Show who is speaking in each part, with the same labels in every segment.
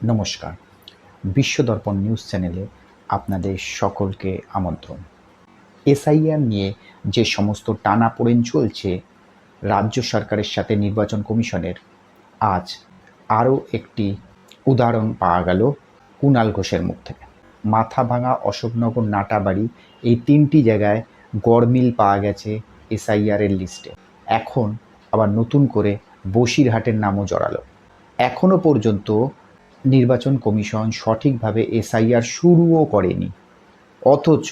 Speaker 1: নমস্কার। বিশ্ব দর্পণ নিউজ চ্যানেলে আপনাদের সকলকে আমন্ত্রণ। এসআইআর নিয়ে যে সমস্ত টানাপোড়েন চলছে রাজ্য সরকারের সাথে নির্বাচন কমিশনের, আজ আরও একটি উদাহরণ পাওয়া গেল কুণাল ঘোষের মুখ থেকে। মাথাভাঙা, অশোকনগর, নাটাবাড়ি এই 3টি জায়গায় গড়মিল পাওয়া গেছে এসআইআরের লিস্টে। এখন আবার নতুন করে বসিরহাটের নামও জড়ালো। এখনও পর্যন্ত নির্বাচন কমিশন সঠিকভাবে এসআইআর শুরুও করেনি, অথচ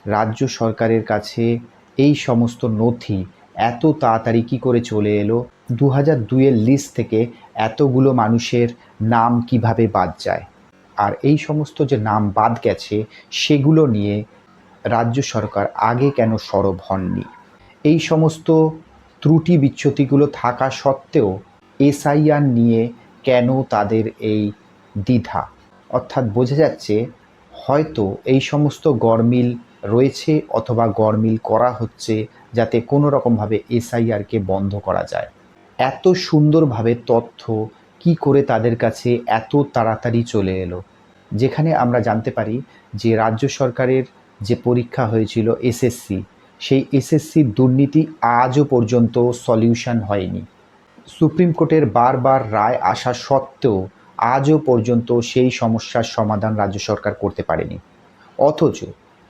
Speaker 1: রাজ্য সরকারের কাছে এই সমস্ত নথি এত তাড়াতাড়ি কী করে চলে এলো? 2002-এর লিস্ট থেকে এতগুলো মানুষের নাম কিভাবে বাদ যায়? আর এই সমস্ত যে নাম বাদ গেছে সেগুলো নিয়ে রাজ্য সরকার আগে কেন সরব হননি? এই সমস্ত ত্রুটি বিচ্যুতিগুলো থাকা সত্ত্বেও এসআইআর নিয়ে কেন তাদের এই দ্বিধা? অর্থাৎ বোঝা যাচ্ছে হয়তো এই সমস্ত গড়মিল রয়েছে অথবা গড়মিল করা হচ্ছে যাতে কোনো রকমভাবে এসআইআরকে বন্ধ করা যায়। এত সুন্দরভাবে তথ্য কি করে তাদের কাছে এত তাড়াতাড়ি চলে এলো? যেখানে আমরা জানতে পারি যে রাজ্য সরকারের যে পরীক্ষা হয়েছিল এসএসসি, সেই এসএসসির দুর্নীতি আজও পর্যন্ত সলিউশন হয়নি। সুপ্রিম কোর্টের বারবার রায় আসা সত্ত্বেও আজও পর্যন্ত সেই সমস্যার সমাধান রাজ্য সরকার করতে পারেনি। অথচ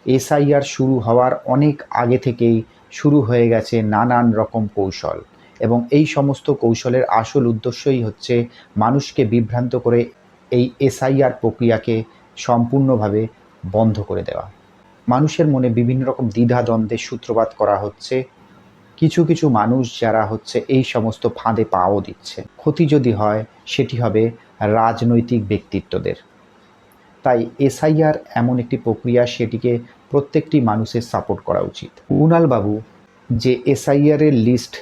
Speaker 1: এসআইআর শুরু হওয়ার অনেক আগে থেকেই শুরু হয়ে গেছে নানান রকম কৌশল, এবং এই সমস্ত কৌশলের আসল উদ্দেশ্যই হচ্ছে মানুষকে বিভ্রান্ত করে এই এসআইআর প্রক্রিয়াকে সম্পূর্ণভাবে বন্ধ করে দেওয়া। মানুষের মনে বিভিন্ন রকম দ্বিধাদ্বন্দ্বের সূত্রপাত করা হচ্ছে। কিছু কিছু মানুষ যারা এই সমস্ত ফাঁদে পাও দিচ্ছে। ক্ষতি যদি হয় সেটি হবে রাজনৈতিক ব্যক্তিত্বদের। তাই এসআইআর এমন একটি প্রক্রিয়া, সেটিকে প্রত্যেকটি মানুষের সাপোর্ট করা উচিত। কুণালবাবু যে এসআইআরের লিস্ট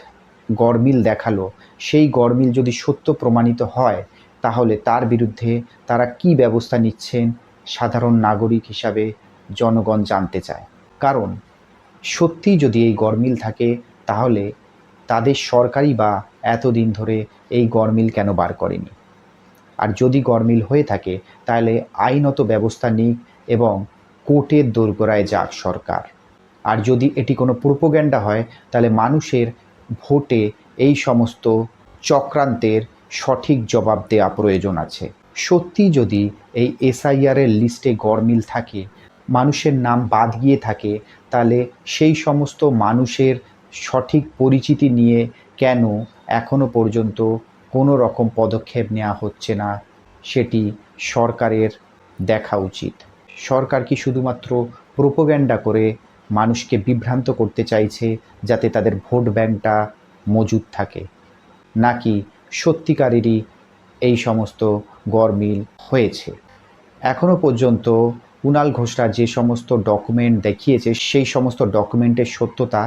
Speaker 1: গড়মিল দেখালো, সেই গড়মিল যদি সত্য প্রমাণিত হয় তাহলে তার বিরুদ্ধে তারা কি ব্যবস্থা নিচ্ছেন সাধারণ নাগরিক হিসাবে জনগণ জানতে চায়। কারণ সত্যিই যদি এই গড়মিল থাকে তাহলে তাদের সরকারই বা এতদিন ধরে এই গড়মিল কেন বার করেনি? আর যদি গড়মিল হয়ে থাকে তাহলে আইনত ব্যবস্থা নিক এবং কোর্টের দোরগোড়ায় যাক সরকার। আর যদি এটি কোনো প্রোপাগ্যান্ডা হয় তাহলে মানুষের ভোটে এই সমস্ত চক্রান্তের সঠিক জবাব দেওয়া প্রয়োজন আছে। সত্যি যদি এই এসআইআরের লিস্টে গড়মিল থাকে, মানুষের নাম বাদ গিয়ে থাকে, তাহলে সেই সমস্ত মানুষের সঠিক পরিচিতি নিয়ে কেন এখনও পর্যন্ত কোনো রকম পদক্ষেপ নেওয়া হচ্ছে না সেটি সরকারের দেখা উচিত। সরকার কি শুধুমাত্র প্রোপাগ্যান্ডা করে মানুষকে বিভ্রান্ত করতে চাইছে যাতে তাদের ভোট ব্যাংকটা মজুদ থাকে, নাকি সত্যিকারেরই এই সমস্ত গড়মিল হয়েছে? এখনও পর্যন্ত কুণাল ঘোষরা যে সমস্ত ডকুমেন্ট দেখিয়েছে সেই সমস্ত ডকুমেন্টের সত্যতা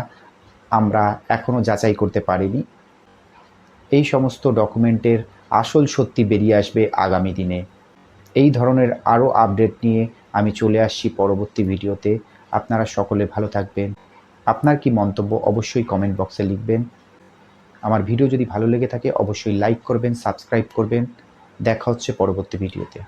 Speaker 1: আমরা এখনও যাচাই করতে পারিনি। এই সমস্ত ডকুমেন্টের আসল সত্যি বেরিয়ে আসবে আগামী দিনে। এই ধরনের আরও আপডেট নিয়ে আমি চলে আসছি পরবর্তী ভিডিওতে। আপনারা সকলে ভালো থাকবেন। আপনার কি মন্তব্য অবশ্যই কমেন্ট বক্সে লিখবেন। আমার ভিডিও যদি ভালো লেগে থাকে অবশ্যই লাইক করবেন, সাবস্ক্রাইব করবেন। দেখা হচ্ছে পরবর্তী ভিডিওতে।